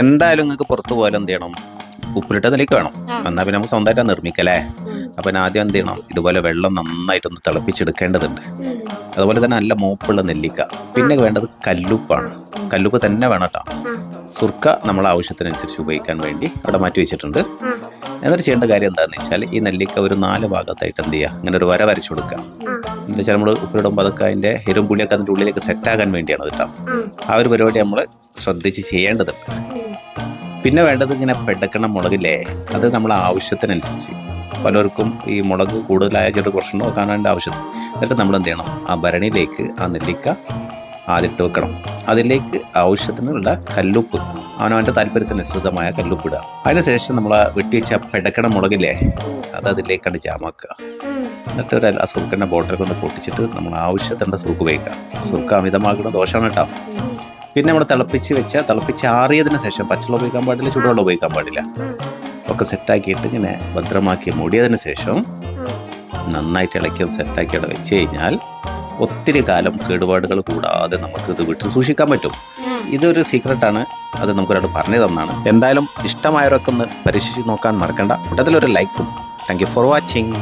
എന്തായാലും നിങ്ങൾക്ക് പുറത്ത് പോയാലും എന്ത് ചെയ്യണം, ഉപ്പിലിട്ട നെല്ലിക്ക വേണം. എന്നാൽ പിന്നെ നമുക്ക് സ്വന്തമായിട്ട് നിർമ്മിക്കല്ലേ. അപ്പം ആദ്യം എന്ത് ചെയ്യണം, ഇതുപോലെ വെള്ളം നന്നായിട്ടൊന്ന് തിളപ്പിച്ചെടുക്കേണ്ടതുണ്ട്. അതുപോലെ തന്നെ നല്ല മൂപ്പുള്ള നെല്ലിക്ക. പിന്നെ വേണ്ടത് കല്ലുപ്പാണ്. കല്ലുപ്പ് തന്നെ വേണം കേട്ടോ. സുർക്ക നമ്മളെ ആവശ്യത്തിനനുസരിച്ച് ഉപയോഗിക്കാൻ വേണ്ടി അവിടെ മാറ്റി വെച്ചിട്ടുണ്ട്. എന്നിട്ട് ചെയ്യേണ്ട കാര്യം എന്താണെന്ന് വെച്ചാൽ ഈ നെല്ലിക്ക ഒരു 4 ഭാഗത്തായിട്ട് എന്ത് ചെയ്യുക, അങ്ങനെ ഒരു വര വരച്ചു കൊടുക്കുക. എന്താ വെച്ചാൽ നമ്മൾ ഉപ്പിലിടുമ്പോൾ അതൊക്കെ അതിൻ്റെ എരും പുളിയൊക്കെ അതിൻ്റെ ഉള്ളിലേക്ക് സെറ്റാകാൻ വേണ്ടിയാണ് കേട്ടോ. ആ ഒരു പരിപാടി നമ്മൾ ശ്രദ്ധിച്ച് ചെയ്യേണ്ടതുണ്ട്. പിന്നെ വേണ്ടത് ഇങ്ങനെ പെടക്കണ മുളകില്ലേ, അത് നമ്മളെ ആവശ്യത്തിനനുസരിച്ച്. പലർക്കും ഈ മുളക് കൂടുതലായ ചെറു കുറച്ച് നോക്കാനായിട്ട് ആവശ്യത്തിന്. എന്നിട്ട് നമ്മൾ എന്ത് ചെയ്യണം, ആ ഭരണിയിലേക്ക് ആ നെല്ലിക്ക ആദ്യമിട്ട് വെക്കണം. അതിലേക്ക് ആവശ്യത്തിനുള്ള കല്ലുപ്പ്, അവനവൻ്റെ താല്പര്യത്തിനനുസൃതമായ കല്ലുപ്പ് ഇടുക. അതിനുശേഷം നമ്മൾ വെട്ടിവെച്ച പെടക്കണ മുളകില്ലേ, അത് അതിലേക്കാണ് ജാമാക്കുക. എന്നിട്ട് ഒരു സുർക്കൻ്റെ ബോട്ടിൽ കൊണ്ട് പൊട്ടിച്ചിട്ട് നമ്മൾ ആവശ്യത്തിൻ്റെ സുർക്ക് ഉപയോഗിക്കുക. സുർക്ക് അമിതമാക്കുന്ന ദോഷമാണ് കേട്ടോ. പിന്നെ നമ്മൾ തിളപ്പിച്ചാറിയതിന് ശേഷം പച്ചവെള്ളം ഉപയോഗിക്കാൻ പാടില്ല, ചൂടുവെള്ളം ഉപയോഗിക്കാൻ പാടില്ല. ഒക്കെ സെറ്റാക്കിയിട്ട് ഇങ്ങനെ ഭദ്രമാക്കി മൂടിയതിന് ശേഷം നന്നായിട്ട് ഇളക്കി സെറ്റാക്കി അവിടെ വെച്ച് കഴിഞ്ഞാൽ ഒത്തിരി കാലം കേടുപാടുകൾ കൂടാതെ നമുക്ക് ഇത് വീട്ടിൽ സൂക്ഷിക്കാൻ പറ്റും. ഇതൊരു സീക്രട്ടാണ്, അത് നമുക്കൊരാൾ പറഞ്ഞു തന്നാണ്. എന്തായാലും ഇഷ്ടമായവരൊക്കെ ഒന്ന് പരീക്ഷിച്ച് നോക്കാൻ മറക്കണ്ട. കൂട്ടത്തിലൊരു ലൈക്കും. Thank you for watching.